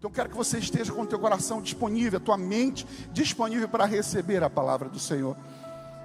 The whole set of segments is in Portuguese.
Então eu quero que você esteja com o teu coração disponível, a tua mente disponível para receber a palavra do Senhor.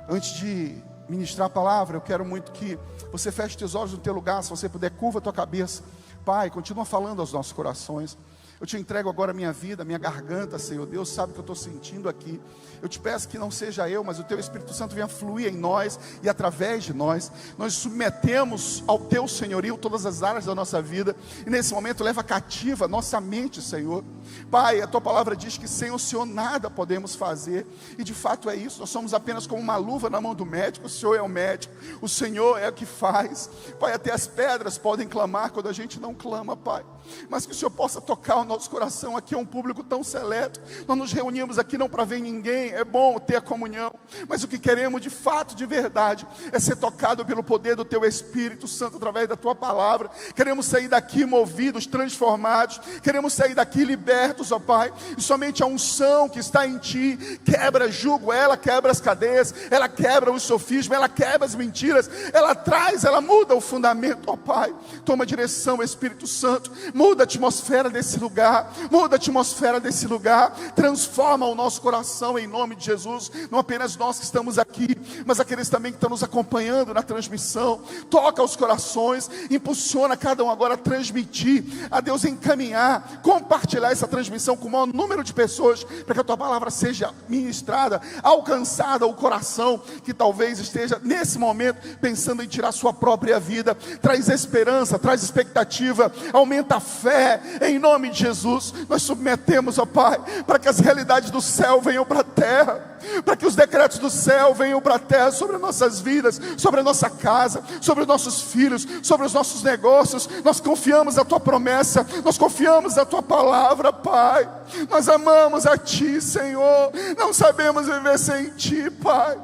Antes de ministrar a palavra, eu quero muito que você feche teus olhos no teu lugar. Se você puder, curva a tua cabeça. Pai, continua falando aos nossos corações. Eu te entrego agora a minha vida, a minha garganta, Senhor. Deus sabe o que eu estou sentindo aqui. Eu te peço que não seja eu, mas o Teu Espírito Santo venha fluir em nós e através de nós. Nós submetemos ao Teu senhorio todas as áreas da nossa vida. E nesse momento leva cativa a nossa mente, Senhor. Pai, a Tua palavra diz que sem o Senhor nada podemos fazer. E de fato é isso. Nós somos apenas como uma luva na mão do médico. O Senhor é o médico. O Senhor é o que faz. Pai, até as pedras podem clamar quando a gente não clama, Pai. Mas que o Senhor possa tocar o nosso coração. Aqui é um público tão seleto. Nós nos reunimos aqui não para ver ninguém. É bom ter a comunhão, mas o que queremos de fato, de verdade, é ser tocado pelo poder do Teu Espírito Santo através da Tua palavra. Queremos sair daqui movidos, transformados. Queremos sair daqui libertos, ó Pai. E somente a unção que está em Ti quebra jugo, ela quebra as cadeias, ela quebra os sofismas, ela quebra as mentiras, ela traz, ela muda o fundamento, ó Pai. Toma direção, Espírito Santo. Muda a atmosfera desse lugar, muda a atmosfera desse lugar, transforma o nosso coração em nome de Jesus. Não apenas nós que estamos aqui, mas aqueles também que estão nos acompanhando na transmissão. Toca os corações, impulsiona cada um agora a transmitir, a Deus encaminhar, compartilhar essa transmissão com o maior número de pessoas, para que a Tua palavra seja ministrada, alcançada o coração que talvez esteja nesse momento pensando em tirar sua própria vida. Traz esperança, traz expectativa, aumenta a fé, em nome de Jesus. Nós submetemos, ó Pai, para que as realidades do céu venham para a terra, para que os decretos do céu venham para a terra, sobre as nossas vidas, sobre a nossa casa, sobre os nossos filhos, sobre os nossos negócios. Nós confiamos na Tua promessa, nós confiamos na Tua palavra, Pai. Nós amamos a Ti, Senhor, não sabemos viver sem Ti, Pai.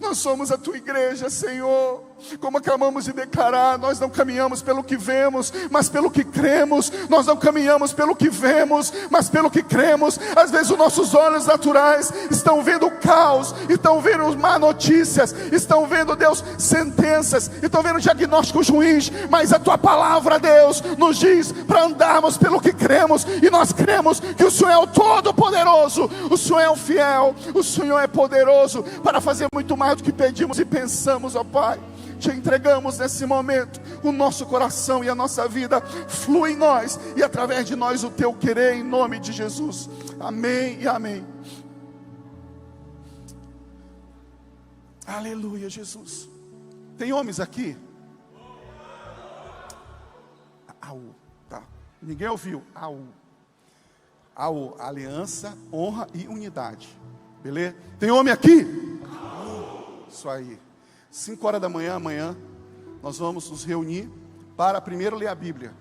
Nós somos a Tua igreja, Senhor. Como acabamos de declarar, nós não caminhamos pelo que vemos, mas pelo que cremos. Nós não caminhamos pelo que vemos, mas pelo que cremos. Às vezes os nossos olhos naturais estão vendo o caos, estão vendo má notícias, estão vendo, Deus, sentenças, estão vendo diagnósticos ruins, mas a Tua palavra, Deus, nos diz para andarmos pelo que cremos. E nós cremos que o Senhor é o Todo-Poderoso, o Senhor é o fiel, o Senhor é poderoso para fazer muito mais do que pedimos e pensamos, ó Pai. Te entregamos nesse momento o nosso coração e a nossa vida. Flui em nós e através de nós o Teu querer, em nome de Jesus. Amém e amém. Aleluia, Jesus. Tem homens aqui? Tá. Ninguém ouviu. Aliança, honra e unidade. Beleza? Tem homem aqui? Isso aí. 5 horas da manhã, amanhã, nós vamos nos reunir para primeiro ler a Bíblia,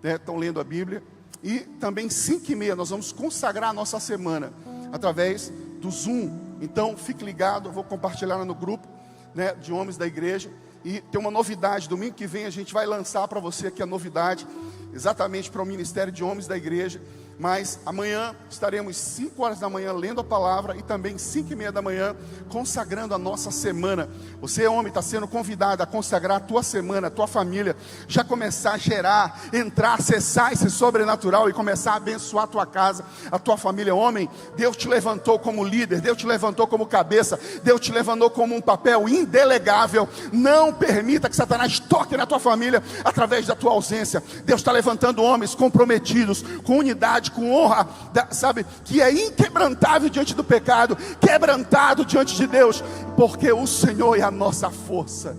né? Estão lendo a Bíblia. E também 5h30 nós vamos consagrar a nossa semana através do Zoom. Então fique ligado, eu vou compartilhar lá no grupo, né, de homens da igreja. E tem uma novidade, domingo que vem a gente vai lançar para você aqui a novidade, exatamente para o Ministério de Homens da Igreja. Mas amanhã estaremos 5 horas da manhã lendo a palavra e também 5h30 da manhã consagrando a nossa semana. Você, homem, está sendo convidado a consagrar a tua semana, a tua família, já começar a gerar, entrar, acessar esse sobrenatural e começar a abençoar a tua casa, a tua família. Homem, Deus te levantou como líder, Deus te levantou como cabeça, Deus te levantou como um papel indelegável. Não permita que Satanás toque na tua família através da tua ausência. Deus está levantando homens comprometidos, com unidade, com honra, sabe, que é inquebrantável diante do pecado, quebrantado diante de Deus, porque o Senhor é a nossa força.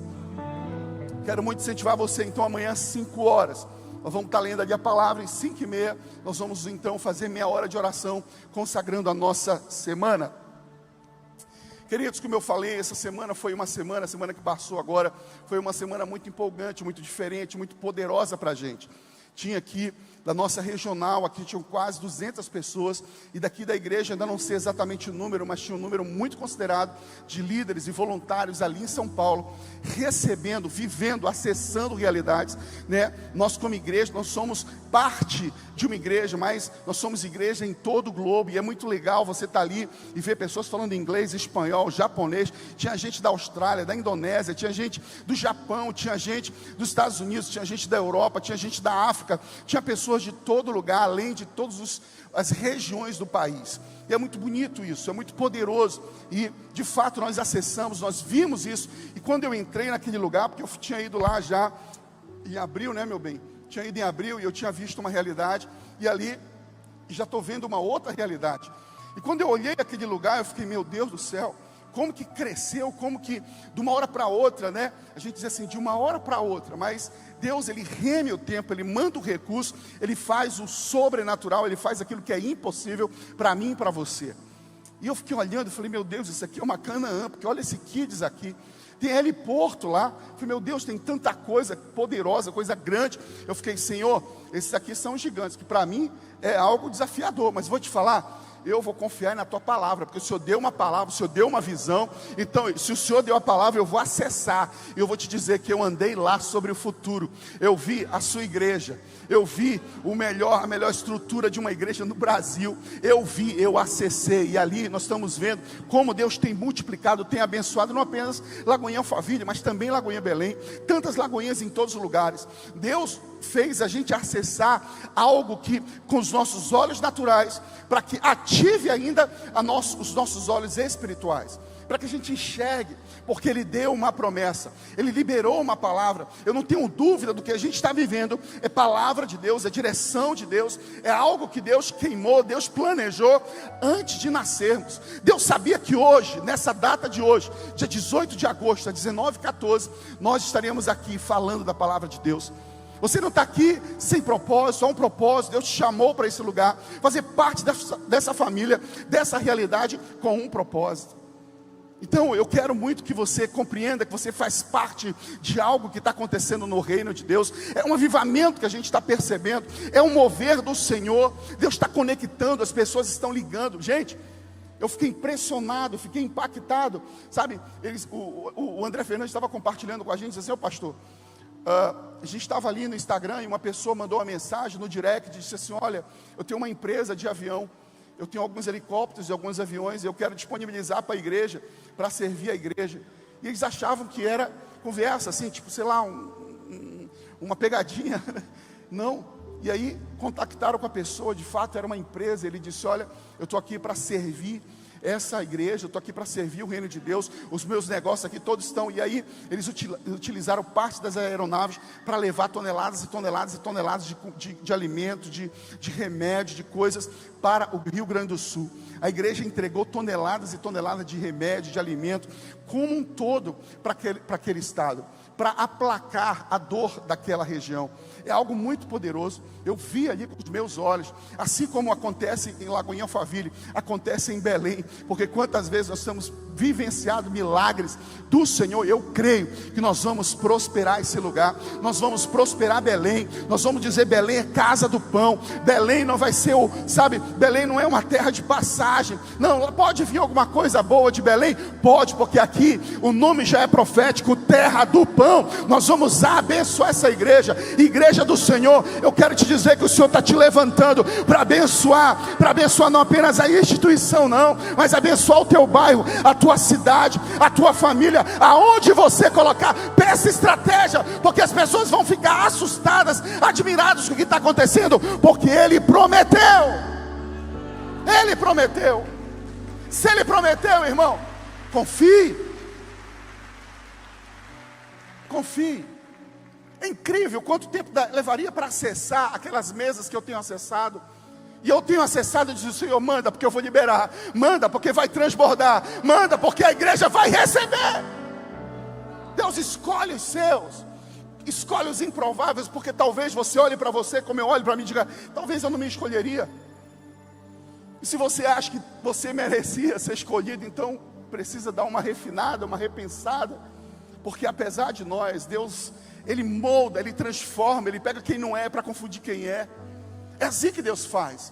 Quero muito incentivar você, então amanhã às 5 horas, nós vamos estar lendo ali a palavra. Em 5h30, nós vamos então fazer meia hora de oração, consagrando a nossa semana. Queridos, como eu falei, essa semana foi uma semana, a semana que passou agora, foi uma semana muito empolgante, muito diferente, muito poderosa para a gente. Tinha aqui, da nossa regional, aqui tinham quase 200 pessoas, e daqui da igreja, ainda não sei exatamente o número, mas tinha um número muito considerado de líderes e voluntários ali em São Paulo, recebendo, vivendo, acessando realidades, né? Nós como igreja, nós somos parte de uma igreja, mas nós somos igreja em todo o globo, e é muito legal você estar ali e ver pessoas falando inglês, espanhol, japonês. Tinha gente da Austrália, da Indonésia, tinha gente do Japão, tinha gente dos Estados Unidos, tinha gente da Europa, tinha gente da África, tinha pessoas de todo lugar, além de todas as regiões do país. E é muito bonito isso, é muito poderoso, e de fato nós acessamos, nós vimos isso. E quando eu entrei naquele lugar, porque eu tinha ido lá já em abril, né, meu bem? Tinha ido em abril e eu tinha visto uma realidade, e ali já estou vendo uma outra realidade. E quando eu olhei aquele lugar, eu fiquei, meu Deus do céu, como que cresceu, como que de uma hora para outra, né? A gente diz assim, de uma hora para outra, mas Deus, Ele reme o tempo, Ele manda o recurso, Ele faz o sobrenatural, Ele faz aquilo que é impossível para mim e para você. E eu fiquei olhando e falei, meu Deus, isso aqui é uma Canaã, porque olha esse Kids aqui. Tem heliporto lá. Eu falei, meu Deus, tem tanta coisa poderosa, coisa grande. Eu fiquei, Senhor, esses aqui são gigantes, que para mim é algo desafiador. Mas vou te falar, eu vou confiar na tua palavra, porque o Senhor deu uma palavra, o Senhor deu uma visão. Então, se o Senhor deu a palavra, eu vou acessar. E eu vou te dizer que eu andei lá sobre o futuro. Eu vi a sua igreja. Eu vi a melhor estrutura de uma igreja no Brasil. Eu acessei. E ali nós estamos vendo como Deus tem multiplicado, tem abençoado, não apenas Lagoinha Alphaville, mas também Lagoinha Belém. Tantas lagoinhas em todos os lugares. Deus fez a gente acessar algo que, com os nossos olhos naturais, para que ative ainda os nossos olhos espirituais, para que a gente enxergue, porque Ele deu uma promessa, Ele liberou uma palavra. Eu não tenho dúvida do que a gente está vivendo, é palavra de Deus, é direção de Deus, é algo que Deus queimou, Deus planejou antes de nascermos. Deus sabia que hoje, nessa data de hoje, dia 18 de agosto, às 19h14, nós estaremos aqui falando da palavra de Deus. Você não está aqui sem propósito, há um propósito. Deus te chamou para esse lugar, fazer parte dessa família, dessa realidade, com um propósito. Então eu quero muito que você compreenda que você faz parte de algo que está acontecendo no reino de Deus. É um avivamento que a gente está percebendo, é um mover do Senhor. Deus está conectando, as pessoas estão ligando. Gente, eu fiquei impressionado, fiquei impactado. Sabe, o André Fernandes estava compartilhando com a gente, disse assim, ô pastor, a gente estava ali no Instagram e uma pessoa mandou uma mensagem no direct, disse assim, olha, eu tenho uma empresa de avião, eu tenho alguns helicópteros e alguns aviões, eu quero disponibilizar para a igreja, para servir a igreja. E eles achavam que era conversa assim, tipo, sei lá, uma pegadinha. Não. E aí contactaram com a pessoa, de fato era uma empresa. Ele disse, olha, eu estou aqui para servir essa igreja, eu estou aqui para servir o reino de Deus, os meus negócios aqui todos estão. E aí eles utilizaram parte das aeronaves para levar toneladas e toneladas e toneladas de alimento, de remédio, de coisas para o Rio Grande do Sul. A igreja entregou toneladas e toneladas de remédio, de alimento, como um todo para aquele estado, para aplacar a dor daquela região. É algo muito poderoso. Eu vi ali com os meus olhos, assim como acontece em Lagoinha Alphaville, acontece em Belém, porque quantas vezes nós estamos vivenciando milagres do Senhor. Eu creio que nós vamos prosperar esse lugar, nós vamos prosperar Belém, nós vamos dizer, Belém é casa do pão, Belém não vai ser Belém não é uma terra de passagem, não, pode vir alguma coisa boa de Belém? Pode, porque aqui o nome já é profético, terra do pão. Nós vamos abençoar essa igreja do Senhor. Eu quero te dizer que o Senhor está te levantando para abençoar não apenas a instituição não, mas abençoar o teu bairro, a tua cidade, a tua família, aonde você colocar. Peça estratégia, porque as pessoas vão ficar assustadas, admiradas com o que está acontecendo, porque Ele prometeu. Ele prometeu. Se Ele prometeu, irmão, confie. É incrível quanto tempo levaria para acessar aquelas mesas que eu tenho acessado. E eu tenho acessado e diz o Senhor, manda porque eu vou liberar, manda porque vai transbordar, manda porque a igreja vai receber. Deus escolhe os seus, escolhe os improváveis, porque talvez você olhe para você como eu olho para mim e diga, talvez eu não me escolheria. E se você acha que você merecia ser escolhido, então precisa dar uma refinada, uma repensada, porque apesar de nós, Deus, Ele molda, Ele transforma, Ele pega quem não é para confundir quem é. É assim que Deus faz.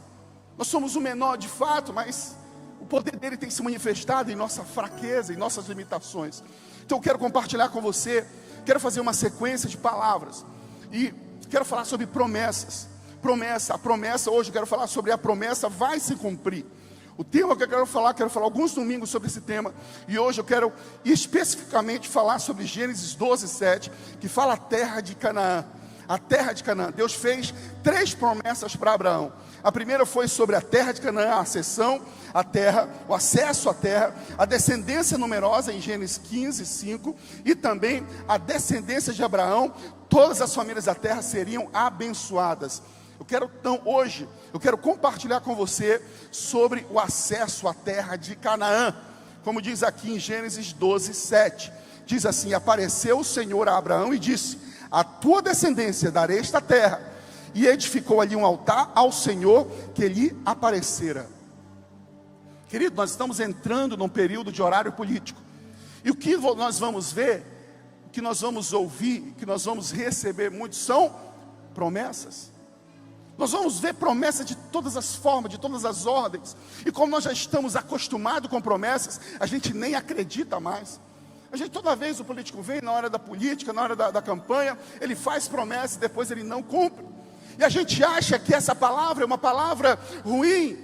Nós somos o menor de fato, mas o poder dele tem se manifestado em nossa fraqueza, em nossas limitações. Então eu quero compartilhar com você, quero fazer uma sequência de palavras, e quero falar sobre promessas. A promessa, hoje eu quero falar sobre a promessa vai se cumprir. O tema que eu quero falar alguns domingos sobre esse tema. E hoje eu quero especificamente falar sobre Gênesis 12, 7, que fala a terra de Canaã. A terra de Canaã. Deus fez 3 promessas para Abraão. A primeira foi sobre a terra de Canaã, a acessão à terra, o acesso à terra, a descendência numerosa em Gênesis 15, 5, e também a descendência de Abraão. Todas as famílias da terra seriam abençoadas. Hoje, eu quero compartilhar com você sobre o acesso à terra de Canaã. Como diz aqui em Gênesis 12, 7. Diz assim: apareceu o Senhor a Abraão e disse: a tua descendência darei esta terra. E edificou ali um altar ao Senhor que lhe aparecera. Querido, nós estamos entrando num período de horário político. E o que nós vamos ver, o que nós vamos ouvir, o que nós vamos receber muito são promessas. Nós vamos ver promessas de todas as formas, de todas as ordens. E como nós já estamos acostumados com promessas, a gente nem acredita mais. Toda vez o político vem na hora da política, na hora da campanha, ele faz promessas e depois ele não cumpre. E a gente acha que essa palavra é uma palavra ruim,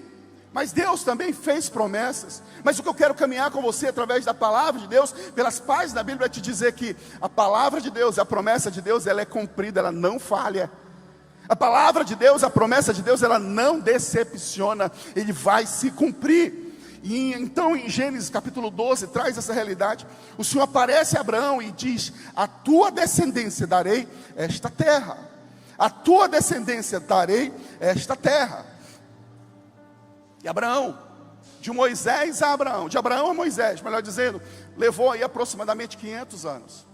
mas Deus também fez promessas. Mas o que eu quero caminhar com você através da palavra de Deus, pelas páginas da Bíblia, é te dizer que a palavra de Deus, a promessa de Deus, ela é cumprida, ela não falha. A palavra de Deus, a promessa de Deus, ela não decepciona, ele vai se cumprir. E então em Gênesis capítulo 12 traz essa realidade. O Senhor aparece a Abraão e diz: a tua descendência darei esta terra. A tua descendência darei esta terra. E Abraão, de Moisés a Abraão, de Abraão a Moisés, melhor dizendo, levou aí aproximadamente 500 anos.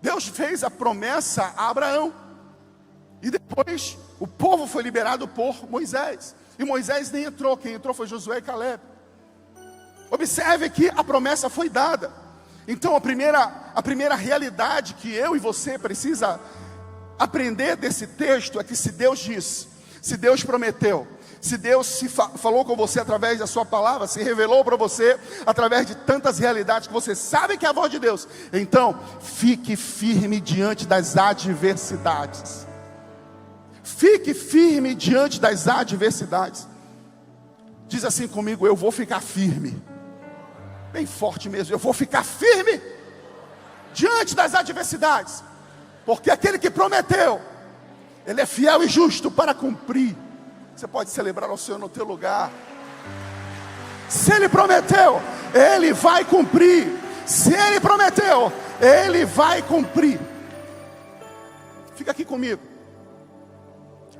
Deus fez a promessa a Abraão. E depois o povo foi liberado por Moisés. E Moisés nem entrou, quem entrou foi Josué e Caleb. Observe que a promessa foi dada. Então a primeira realidade que eu e você precisa aprender desse texto é que se Deus disse, se Deus prometeu, se Deus falou com você através da sua palavra, se revelou para você através de tantas realidades que você sabe que é a voz de Deus, então fique firme diante das adversidades. Fique firme diante das adversidades. Diz assim comigo: eu vou ficar firme. Bem forte mesmo, eu vou ficar firme diante das adversidades. Porque aquele que prometeu, ele é fiel e justo para cumprir. Você pode celebrar ao Senhor no teu lugar. Se Ele prometeu, Ele vai cumprir. Se Ele prometeu, Ele vai cumprir. Fica aqui comigo.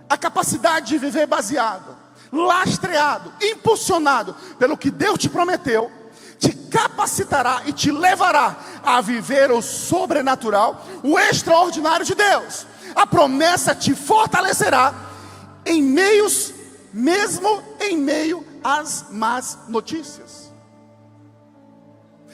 A capacidade de viver baseado, lastreado, impulsionado pelo que Deus te prometeu, te capacitará e te levará a viver o sobrenatural, o extraordinário de Deus. A promessa te fortalecerá mesmo em meio às más notícias.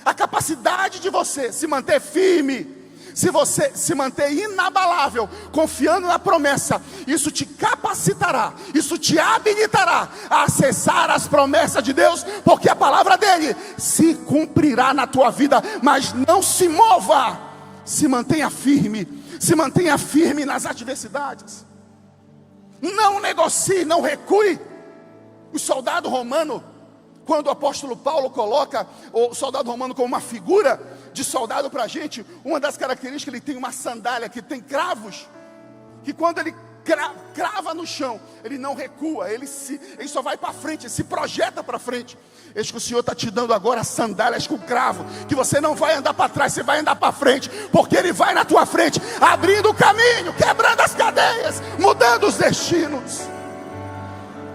A capacidade de você se manter firme, se você se manter inabalável, confiando na promessa, isso te capacitará, isso te habilitará a acessar as promessas de Deus, porque a palavra dele se cumprirá na tua vida. Mas não se mova, se mantenha firme nas adversidades. Não negocie, não recue. O soldado romano, quando o apóstolo Paulo coloca o soldado romano como uma figura de soldado para a gente, uma das características, ele tem uma sandália que tem cravos, que quando ele crava no chão, ele não recua, ele só vai para frente, se projeta para frente. Eis que o Senhor está te dando agora sandálias com cravo, que você não vai andar para trás, você vai andar para frente, porque Ele vai na tua frente, abrindo o caminho, quebrando as cadeias, mudando os destinos.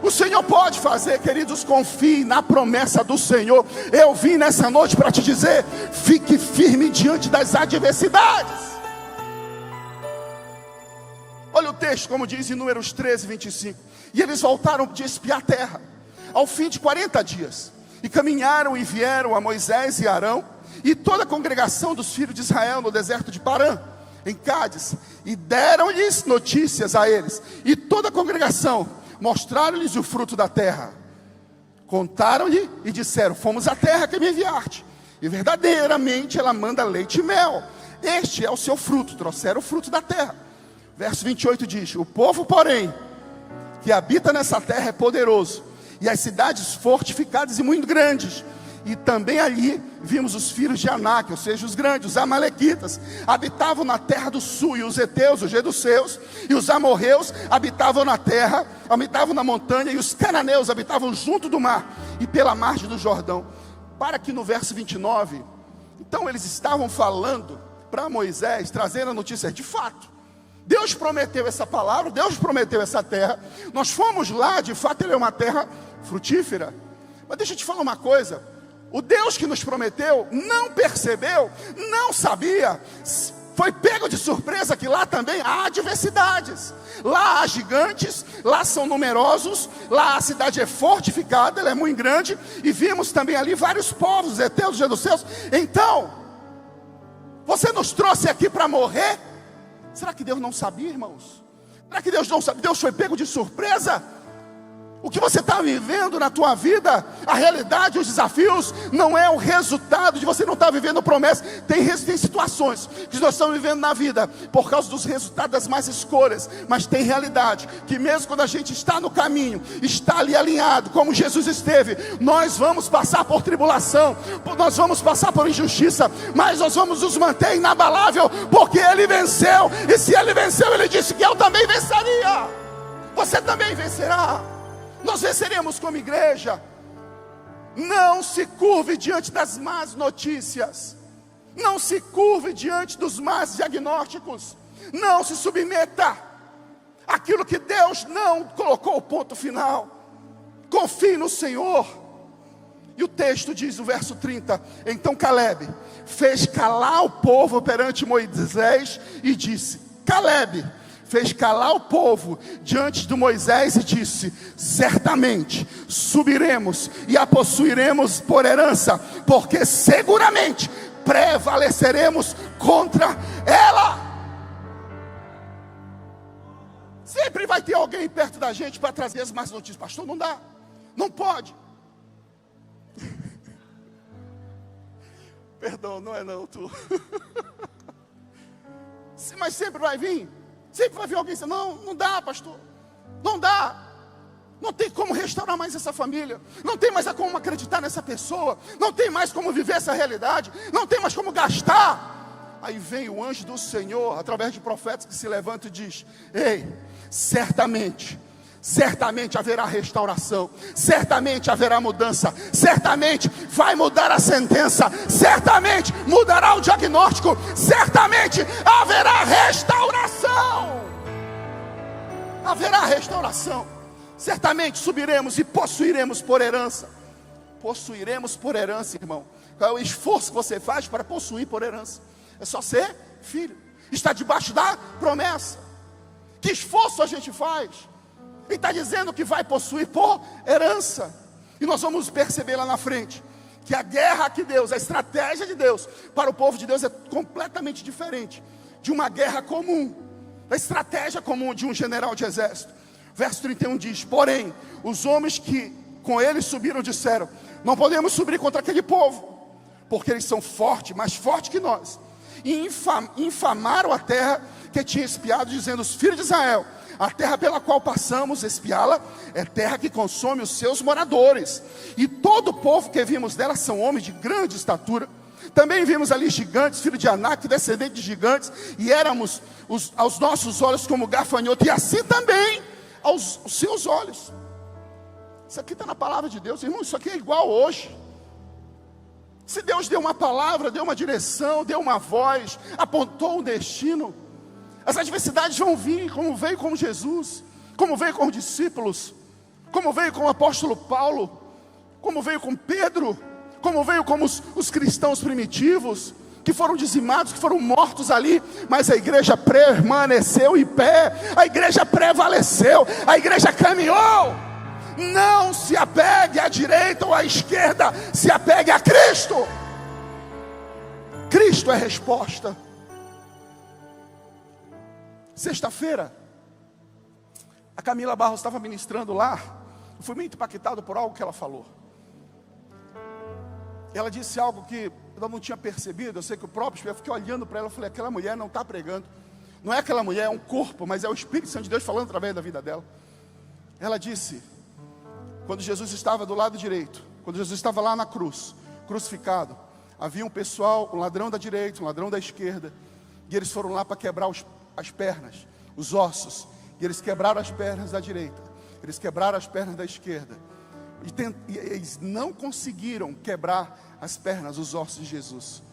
O Senhor pode fazer, queridos, confie na promessa do Senhor. Eu vim nessa noite para te dizer: fique firme diante das adversidades. Olha o texto, como diz em Números 13, 25. E eles voltaram de espiar a terra, ao fim de 40 dias. E caminharam e vieram a Moisés e Arão, e toda a congregação dos filhos de Israel no deserto de Parã, em Cádiz. E deram-lhes notícias a eles. E toda a congregação mostraram-lhes o fruto da terra. Contaram-lhe e disseram: fomos à terra que me enviaste, e verdadeiramente ela manda leite e mel. Este é o seu fruto. Trouxeram o fruto da terra. Verso 28 diz: o povo, porém, que habita nessa terra é poderoso, e as cidades fortificadas e muito grandes. E também ali vimos os filhos de Anak, ou seja, os grandes, os amalequitas, habitavam na terra do sul, e os heteus, os jebuseus, e os amorreus habitavam na terra, habitavam na montanha, e os cananeus habitavam junto do mar, e pela margem do Jordão. Para que no verso 29, então eles estavam falando para Moisés, trazendo a notícia de fato. Deus prometeu essa palavra, Deus prometeu essa terra, nós fomos lá, de fato ele é uma terra frutífera. Mas deixa eu te falar uma coisa, o Deus que nos prometeu não percebeu, não sabia, foi pego de surpresa que lá também há adversidades. Lá há gigantes, lá são numerosos, lá a cidade é fortificada, ela é muito grande, e vimos também ali vários povos, heteus, jebuseus. Então, você nos trouxe aqui para morrer? Será que Deus não sabia, irmãos? Será que Deus não sabia? Deus foi pego de surpresa? O que você está vivendo na tua vida, a realidade, os desafios, não é o resultado de você não estar vivendo promessa. Tem situações que nós estamos vivendo na vida por causa dos resultados das más escolhas, mas tem realidade que mesmo quando a gente está no caminho, está ali alinhado, como Jesus esteve, nós vamos passar por tribulação, nós vamos passar por injustiça, mas nós vamos nos manter inabalável, porque Ele venceu, e se Ele venceu, Ele disse que eu também venceria, você também vencerá. Nós venceremos como igreja. Não se curve diante das más notícias. Não se curve diante dos más diagnósticos. Não se submeta àquilo que Deus não colocou o ponto final. Confie no Senhor. E o texto diz, no verso 30, então Caleb fez calar o povo perante Moisés e disse, Caleb fez calar o povo diante de Moisés e disse, certamente subiremos e a possuiremos por herança, porque seguramente prevaleceremos contra ela. Sempre vai ter alguém perto da gente para trazer as más notícias. Pastor, não dá, não pode. Perdão, não é não, tu. Mas sempre vai vir. Sempre vai vir alguém dizendo, não dá, pastor, não dá, não tem como restaurar mais essa família, não tem mais como acreditar nessa pessoa, não tem mais como viver essa realidade, não tem mais como gastar. Aí vem o anjo do Senhor, através de profetas que se levantam e diz, ei, certamente haverá restauração, certamente haverá mudança, certamente vai mudar a sentença, certamente mudará o diagnóstico, certamente haverá restauração, certamente subiremos e possuiremos por herança. Possuiremos por herança, irmão. Qual é o esforço que você faz para possuir por herança? É só ser filho, está debaixo da promessa. Que esforço a gente faz? Ele está dizendo que vai possuir por herança. E nós vamos perceber lá na frente que a guerra que Deus, a estratégia de Deus para o povo de Deus é completamente diferente de uma guerra comum, da estratégia comum de um general de exército. Verso 31 diz, porém, os homens que com ele subiram disseram, não podemos subir contra aquele povo, porque eles são fortes, mais fortes que nós. E infamaram a terra que tinha espiado, dizendo, os filhos de Israel, a terra pela qual passamos, espiá-la, é terra que consome os seus moradores. E todo o povo que vimos dela são homens de grande estatura. Também vimos ali gigantes, filhos de Anak, descendentes de gigantes. E éramos aos nossos olhos como gafanhoto. E assim também aos seus olhos. Isso aqui está na palavra de Deus. Irmão, isso aqui é igual hoje. Se Deus deu uma palavra, deu uma direção, deu uma voz, apontou um destino, as adversidades vão vir, como veio com Jesus, como veio com os discípulos, como veio com o apóstolo Paulo, como veio com Pedro, como veio com os cristãos primitivos, que foram dizimados, que foram mortos ali, mas a igreja permaneceu em pé, a igreja prevaleceu, a igreja caminhou. Não se apegue à direita ou à esquerda, se apegue a Cristo. Cristo é a resposta. Sexta-feira, a Camila Barros estava ministrando lá. Eu fui muito impactado por algo que ela falou. Ela disse algo que eu não tinha percebido. Eu sei que o próprio Espírito, eu fiquei olhando para ela e falei, aquela mulher não está pregando. Não é aquela mulher, é um corpo, mas é o Espírito Santo de Deus falando através da vida dela. Ela disse, quando Jesus estava do lado direito, quando Jesus estava lá na cruz, crucificado, havia um pessoal, um ladrão da direita, um ladrão da esquerda, e eles foram lá para quebrar as pernas, os ossos, e eles quebraram as pernas da direita, eles quebraram as pernas da esquerda, e eles não conseguiram quebrar as pernas, os ossos de Jesus,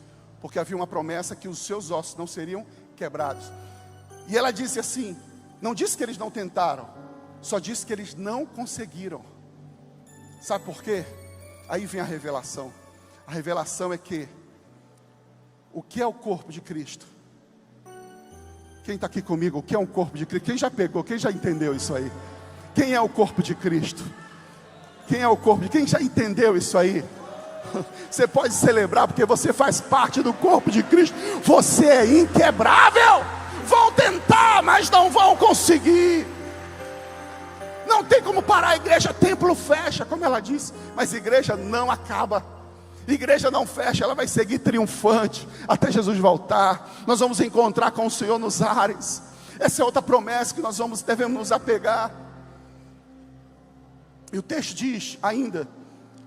porque havia uma promessa que os seus ossos não seriam quebrados. E ela disse assim, não disse que eles não tentaram, só disse que eles não conseguiram. Sabe por quê? Aí vem a revelação. A revelação é que o que é o corpo de Cristo? Quem está aqui comigo, o que é um corpo de Cristo? Quem já pegou, quem já entendeu isso aí? Quem é o corpo de Cristo? Quem é o corpo de... Quem já entendeu isso aí? Você pode celebrar porque você faz parte do corpo de Cristo. Você é inquebrável. Vão tentar, mas não vão conseguir. Não tem como parar a igreja. Templo fecha, como ela disse, mas igreja não acaba. Igreja não fecha, ela vai seguir triunfante até Jesus voltar. Nós vamos encontrar com o Senhor nos ares. Essa é outra promessa que nós devemos nos apegar. E o texto diz ainda,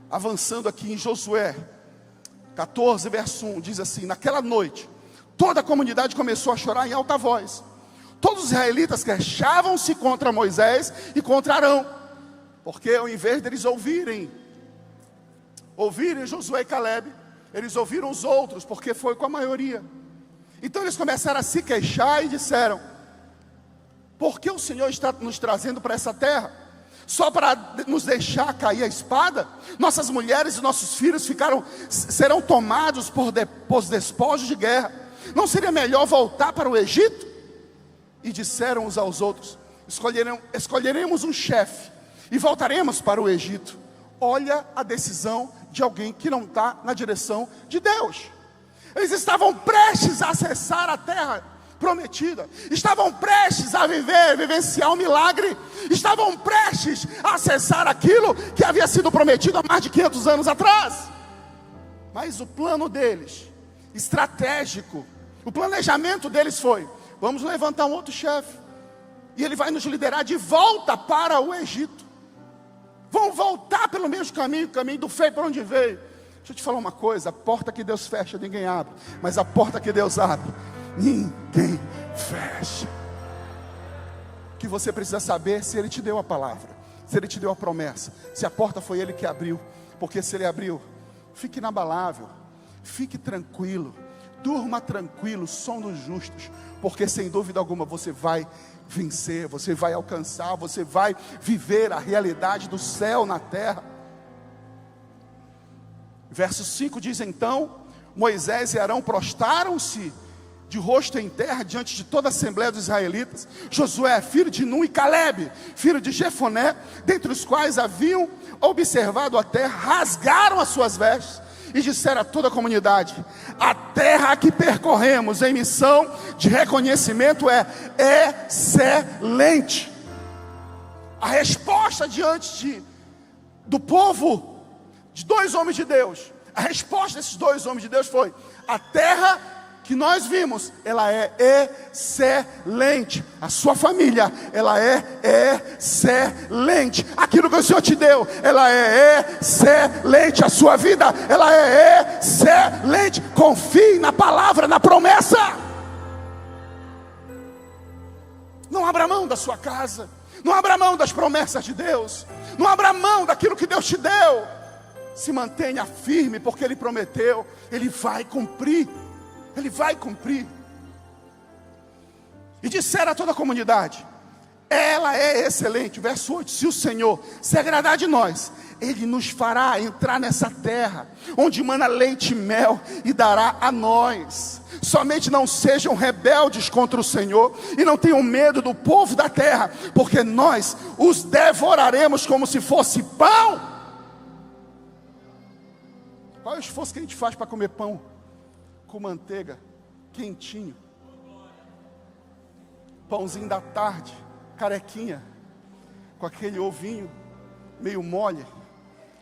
avançando aqui em Josué 14, verso 1, diz assim: naquela noite, toda a comunidade começou a chorar em alta voz. Todos os israelitas queixavam-se contra Moisés e contra Arão, porque ao invés deles ouvirem Josué e Caleb, eles ouviram os outros, porque foi com a maioria. Então eles começaram a se queixar e disseram: por que o Senhor está nos trazendo para essa terra? Só para nos deixar cair a espada? Nossas mulheres e nossos filhos serão tomados por despojos de guerra. Não seria melhor voltar para o Egito? E disseram uns aos outros: escolheremos um chefe e voltaremos para o Egito. Olha a decisão de alguém que não está na direção de Deus. Eles estavam prestes a acessar a terra prometida, estavam prestes a vivenciar um milagre, estavam prestes a acessar aquilo que havia sido prometido há mais de 500 anos atrás. Mas o plano deles, estratégico, o planejamento deles foi: vamos levantar um outro chefe, e ele vai nos liderar de volta para o Egito. Vão voltar pelo mesmo caminho, o caminho do feio para onde veio. Deixa eu te falar uma coisa: a porta que Deus fecha, ninguém abre, mas a porta que Deus abre, ninguém fecha. O que você precisa saber, se Ele te deu a palavra, se Ele te deu a promessa, se a porta foi Ele que abriu. Porque se Ele abriu, fique inabalável, fique tranquilo, durma tranquilo, som dos justos, porque sem dúvida alguma você vai vencer, você vai alcançar, você vai viver a realidade do céu na terra. Verso 5 diz: então Moisés e Arão prostraram-se de rosto em terra diante de toda a assembleia dos israelitas. Josué, filho de Nun, e Caleb, filho de Jefoné, dentre os quais haviam observado a terra, rasgaram as suas vestes e disseram a toda a comunidade: a terra que percorremos em missão de reconhecimento é excelente. A resposta diante do povo, de dois homens de Deus, a resposta desses dois homens de Deus foi: a terra que nós vimos, ela é excelente. A sua família, ela é excelente. Aquilo que o Senhor te deu, ela é excelente. A sua vida, ela é excelente. Confie na palavra, na promessa. Não abra mão da sua casa, não abra mão das promessas de Deus, não abra mão daquilo que Deus te deu. Se mantenha firme, porque Ele prometeu, Ele vai cumprir. Ele vai cumprir. E disseram a toda a comunidade: ela é excelente. Verso 8: se o Senhor se agradar de nós, Ele nos fará entrar nessa terra, onde mana leite e mel, e dará a nós. Somente não sejam rebeldes contra o Senhor, e não tenham medo do povo da terra, porque nós os devoraremos como se fosse pão. Qual é o esforço que a gente faz para comer pão com manteiga, quentinho, pãozinho da tarde, carequinha, com aquele ovinho meio mole,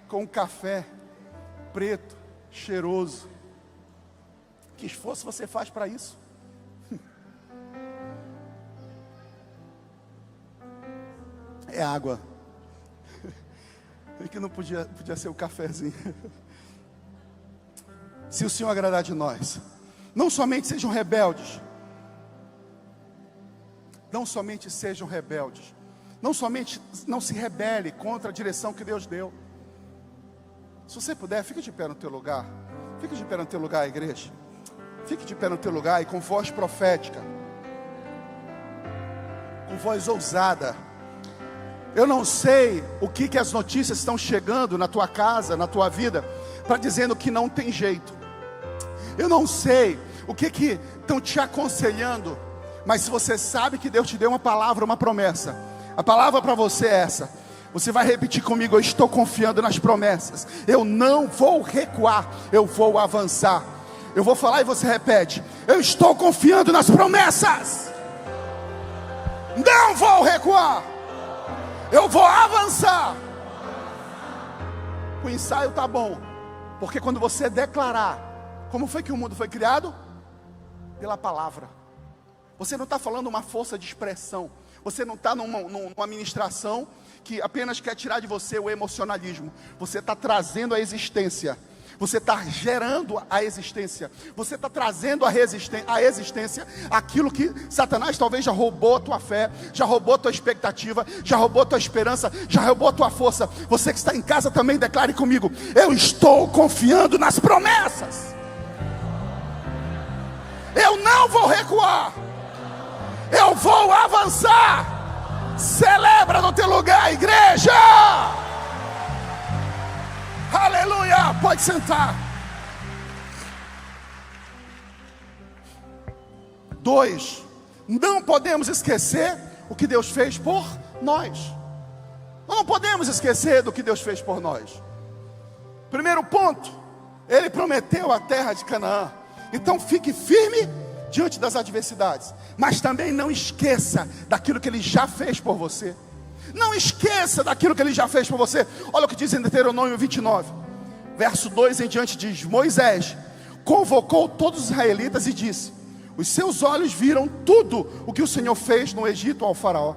com um café preto, cheiroso? Que esforço você faz para isso? É água que não podia ser o cafezinho. Se o Senhor agradar de nós, não somente sejam rebeldes, não somente sejam rebeldes, não somente não se rebele contra a direção que Deus deu. Se você puder, fique de pé no teu lugar. Fique de pé no teu lugar, igreja. Fique de pé no teu lugar e com voz profética, com voz ousada. Eu não sei o que as notícias estão chegando na tua casa, na tua vida, para dizendo que não tem jeito. Eu não sei o que estão te aconselhando, mas se você sabe que Deus te deu uma palavra, uma promessa, a palavra para você é essa. Você vai repetir comigo: eu estou confiando nas promessas. Eu não vou recuar, eu vou avançar. Eu vou falar e você repete: eu estou confiando nas promessas. Não vou recuar, eu vou avançar. O ensaio tá bom, porque quando você declarar, como foi que o mundo foi criado? Pela palavra. Você não está falando uma força de expressão. Você não está numa ministração que apenas quer tirar de você o emocionalismo. Você está trazendo a existência. Você está gerando a existência. Você está trazendo a existência aquilo que Satanás talvez já roubou a tua fé, já roubou a tua expectativa, já roubou a tua esperança, já roubou a tua força. Você que está em casa também declare comigo: eu estou confiando nas promessas. Eu não vou recuar, eu vou avançar. Celebra no teu lugar, igreja. Aleluia, pode sentar. 2, não podemos esquecer o que Deus fez por nós. Não podemos esquecer do que Deus fez por nós. Primeiro ponto, Ele prometeu a terra de Canaã. Então fique firme diante das adversidades, mas também não esqueça daquilo que Ele já fez por você. Não esqueça daquilo que Ele já fez por você. Olha o que diz em Deuteronômio 29, verso 2 em diante, diz: Moisés convocou todos os israelitas e disse: os seus olhos viram tudo o que o Senhor fez no Egito ao faraó,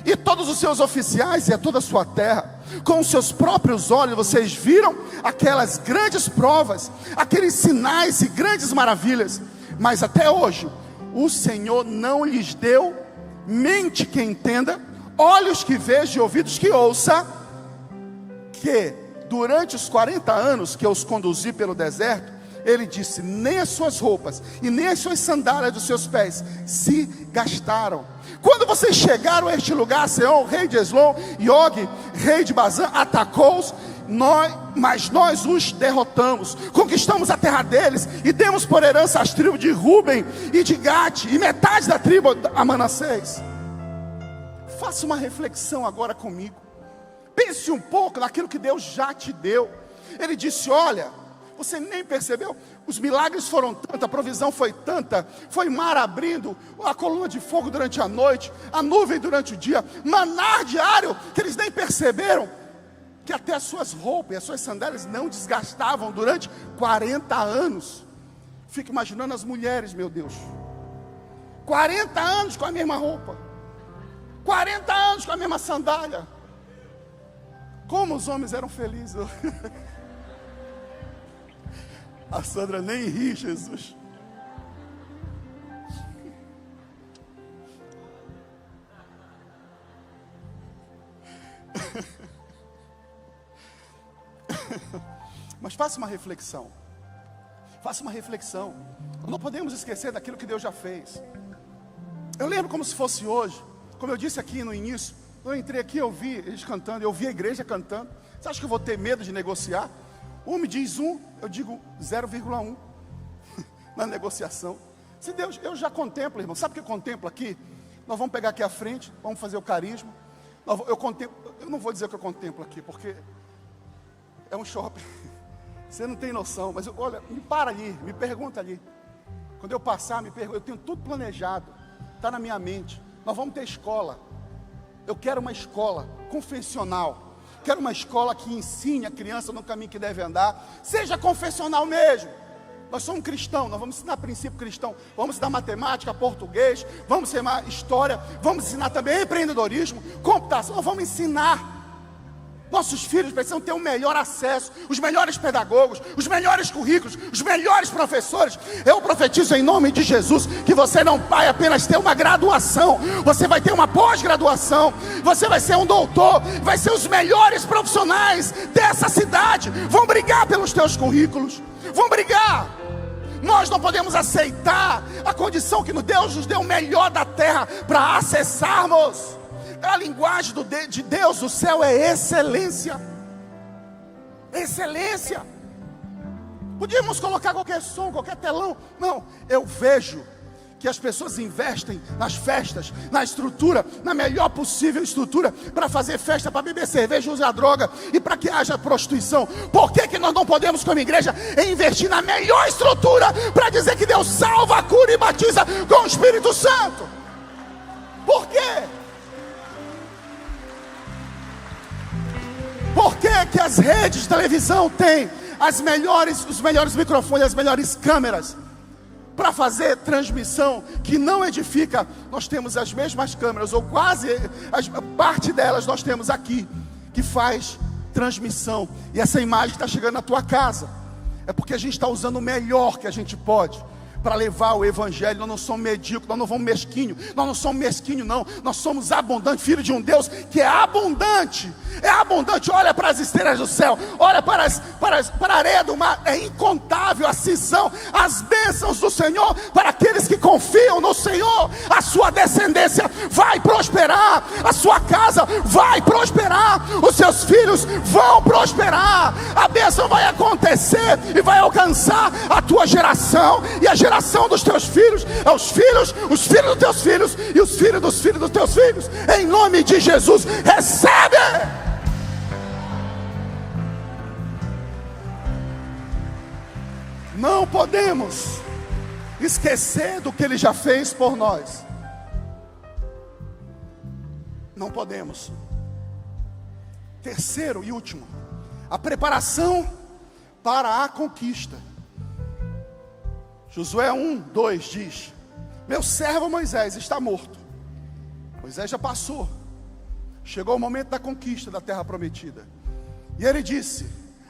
e todos os seus oficiais e a toda a sua terra. Com os seus próprios olhos vocês viram aquelas grandes provas, aqueles sinais e grandes maravilhas. Mas até hoje o Senhor não lhes deu mente que entenda, olhos que veja e ouvidos que ouça, que durante os 40 anos que eu os conduzi pelo deserto, Ele disse: nem as suas roupas e nem as suas sandálias dos seus pés se gastaram. Quando vocês chegaram a este lugar, Seom, rei de Eslon, e Og, rei de Bazã, atacou-os, mas nós os derrotamos, conquistamos a terra deles e demos por herança as tribos de Ruben e de Gade e metade da tribo a Manassés. Faça uma reflexão agora comigo. Pense um pouco naquilo que Deus já te deu. Ele disse: olha, você nem percebeu, os milagres foram tantos, a provisão foi tanta, foi mar abrindo, a coluna de fogo durante a noite, a nuvem durante o dia, maná diário, que eles nem perceberam, que até as suas roupas e as suas sandálias não desgastavam durante 40 anos. Fico imaginando as mulheres, meu Deus, 40 anos com a mesma roupa, 40 anos com a mesma sandália. Como os homens eram felizes. A Sandra nem ri, Jesus. Mas faça uma reflexão. Faça uma reflexão. Não podemos esquecer daquilo que Deus já fez. Eu lembro como se fosse hoje. Como eu disse aqui no início, eu entrei aqui, eu vi eles cantando, eu vi a igreja cantando. Você acha que eu vou ter medo de negociar? Um me diz 1, eu digo 0,1 na negociação. Se Deus, eu já contemplo, irmão. Sabe o que eu contemplo aqui? Nós vamos pegar aqui à frente, vamos fazer o carisma. Eu não vou dizer o que eu contemplo aqui, porque é um shopping. Você não tem noção, mas olha, me para ali, me pergunta ali. Quando eu passar, me pergunta, eu tenho tudo planejado, está na minha mente. Nós vamos ter escola. Eu quero uma escola confessional. Quero uma escola que ensine a criança no caminho que deve andar. Seja confessional mesmo. Nós somos cristãos, nós vamos ensinar princípio cristão. Vamos ensinar matemática, português, vamos ensinar história, vamos ensinar também empreendedorismo, computação. Nós vamos ensinar. Nossos filhos precisam ter o melhor acesso, os melhores pedagogos, os melhores currículos, os melhores professores. Eu profetizo em nome de Jesus que você não vai apenas ter uma graduação, você vai ter uma pós-graduação, você vai ser um doutor, vai ser os melhores profissionais dessa cidade. Vão brigar pelos teus currículos, vão brigar. Nós não podemos aceitar a condição que Deus nos deu o melhor da terra para acessarmos. A linguagem de Deus do céu é excelência. Excelência. Podíamos colocar qualquer som, qualquer telão. Não, eu vejo que as pessoas investem nas festas, na estrutura, na melhor possível estrutura, para fazer festa, para beber cerveja, usar droga e para que haja prostituição. Por que nós não podemos, como igreja, investir na melhor estrutura para dizer que Deus salva, cura e batiza com o Espírito Santo? Por quê? Por que as redes de televisão têm os melhores microfones, as melhores câmeras para fazer transmissão que não edifica? Nós temos as mesmas câmeras, ou quase parte delas nós temos aqui, que faz transmissão, e essa imagem está chegando na tua casa. É porque a gente está usando o melhor que a gente pode para levar o evangelho. Nós não somos medíocres, nós não vamos mesquinho, nós não somos mesquinhos não, nós somos abundantes, filho de um Deus que é abundante. Olha para as estrelas do céu, olha para a areia do mar, é incontável. Assim são as bênçãos do Senhor para aqueles que confiam no Senhor. A sua descendência vai prosperar, a sua casa vai prosperar, os seus filhos vão prosperar, a bênção vai acontecer e vai alcançar a tua geração e a geração dos teus filhos, os filhos dos teus filhos e os filhos dos teus filhos. Em nome de Jesus, recebe. Não podemos esquecer do que Ele já fez por nós. Não podemos. Terceiro e último, a preparação para a conquista. Josué 1:2 diz: meu servo Moisés está morto. Moisés já passou. Chegou o momento da conquista da terra prometida. E ele disse: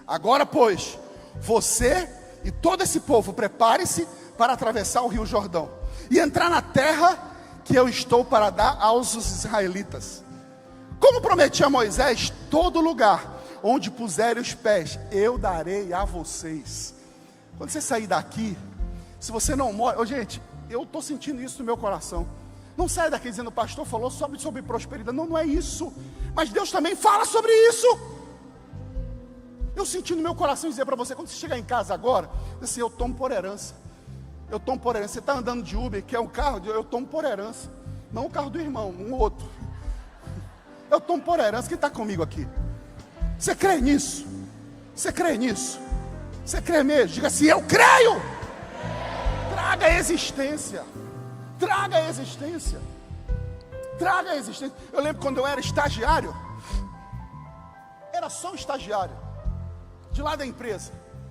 agora pois, você e todo esse povo, prepare-se para atravessar o rio Jordão e entrar na terra que eu estou para dar aos israelitas. Como prometi a Moisés, todo lugar onde puserem os pés, eu darei a vocês. Quando você sair daqui, se você não mora, gente, eu estou sentindo isso no meu coração. Não sai daqui dizendo: o pastor falou sobre prosperidade. Não é isso. Mas Deus também fala sobre isso. Eu senti no meu coração dizer para você, quando você chegar em casa agora, assim: eu tomo por herança. Eu tomo por herança. Você está andando de Uber, que é um carro, eu tomo por herança. Não o carro do irmão, um outro. Eu tomo por herança. Quem está comigo aqui? Você crê nisso? Você crê nisso? Você crê mesmo? Diga assim: eu creio. Traga a existência. Traga a existência. Traga a existência. Eu lembro quando eu era estagiário. Era só um estagiário de lá da empresa.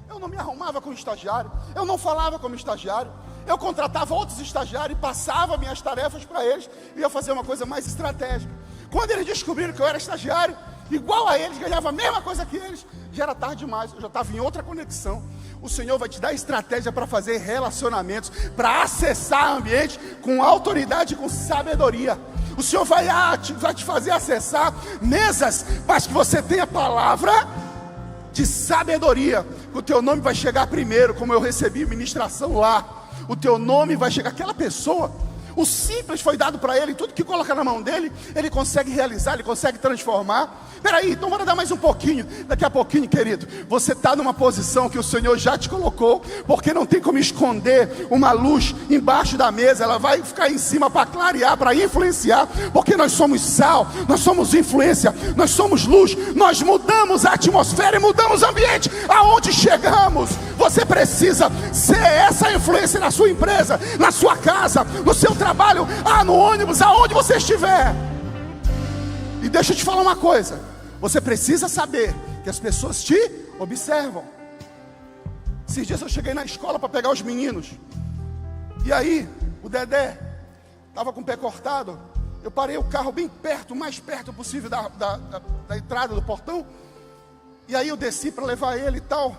Eu não me arrumava como estagiário, eu não falava como estagiário, eu contratava outros estagiários e passava minhas tarefas para eles, e ia fazer uma coisa mais estratégica. Quando eles descobriram que eu era estagiário, igual a eles, ganhava a mesma coisa que eles, já era tarde demais, eu já estava em outra conexão. O Senhor vai te dar estratégia para fazer relacionamentos, para acessar ambiente com autoridade e com sabedoria. O Senhor vai te fazer acessar mesas, mas que você tenha palavra de sabedoria. O teu nome vai chegar primeiro, como eu recebi ministração lá. O teu nome vai chegar. Aquela pessoa, o simples foi dado para ele, tudo que coloca na mão dele, ele consegue realizar, ele consegue transformar. Peraí, então bora dar mais um pouquinho. Daqui a pouquinho, querido, você está numa posição que o Senhor já te colocou, porque não tem como esconder uma luz embaixo da mesa. Ela vai ficar em cima para clarear, para influenciar, porque nós somos sal, nós somos influência, nós somos luz, nós mudamos a atmosfera e mudamos o ambiente aonde chegamos. Você precisa ser essa influência na sua empresa, na sua casa, no seu trabalho, no ônibus, aonde você estiver. E deixa eu te falar uma coisa: você precisa saber que as pessoas te observam. Esses dias eu cheguei na escola para pegar os meninos, e aí o Dedé estava com o pé cortado, Eu parei o carro bem perto, o mais perto possível da entrada do portão. E aí eu desci para levar ele e tal.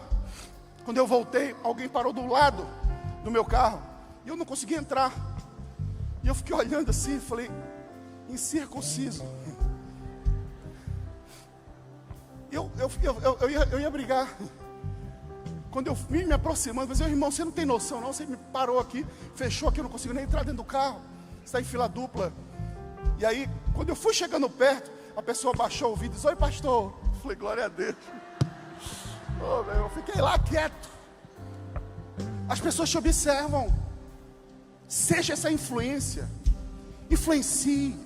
Quando eu voltei, alguém parou do lado do meu carro. E eu não consegui entrar. E eu fiquei olhando assim e falei, incircunciso. Eu ia brigar. Quando eu vim me aproximando, eu falei, irmão, você não tem noção não, você me parou aqui, fechou aqui, eu não consigo nem entrar dentro do carro, está em fila dupla. E aí, quando eu fui chegando perto, a pessoa baixou o vidro e disse, oi pastor. Eu falei, glória a Deus. Eu fiquei lá quieto. As pessoas te observam. Seja essa influência. Influencie.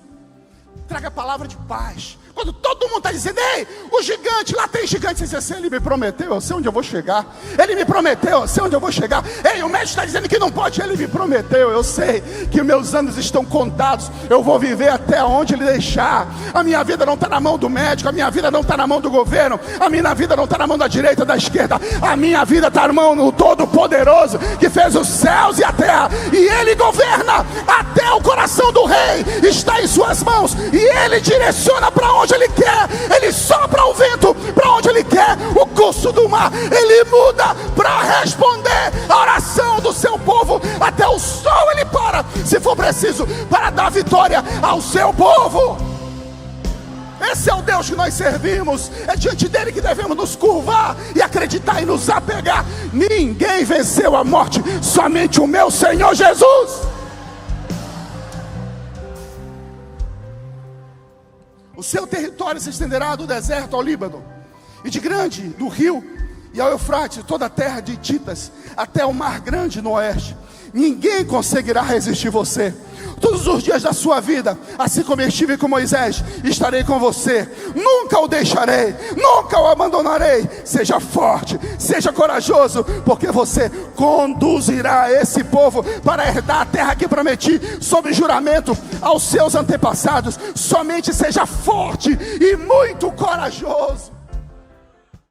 Traga a palavra de paz. Quando todo mundo está dizendo, ei, o gigante, lá tem gigante, você diz assim, ele me prometeu, eu sei onde eu vou chegar. Ele me prometeu, eu sei onde eu vou chegar. Ei, o médico está dizendo que não pode, ele me prometeu, eu sei que meus anos estão contados. Eu vou viver até onde ele deixar. A minha vida não está na mão do médico, a minha vida não está na mão do governo, a minha vida não está na mão da direita, da esquerda. A minha vida está na mão do Todo-Poderoso, que fez os céus e a terra. E ele governa, até o coração do rei está em suas mãos. E ele direciona para onde ele quer, ele sopra o vento para onde ele quer, o curso do mar ele muda para responder a oração do seu povo, até o sol ele para, se for preciso, para dar vitória ao seu povo. Esse é o Deus que nós servimos, é diante dele que devemos nos curvar e acreditar e nos apegar. Ninguém venceu a morte, somente o meu Senhor Jesus. O seu território se estenderá do deserto ao Líbano, e de grande do rio e ao Eufrates, toda a terra de Hititas, até o mar grande no oeste. Ninguém conseguirá resistir você. Todos os dias da sua vida, assim como estive com Moisés, estarei com você. Nunca o deixarei, nunca o abandonarei. Seja forte, seja corajoso, porque você conduzirá esse povo para herdar a terra que prometi sob juramento aos seus antepassados. Somente seja forte e muito corajoso.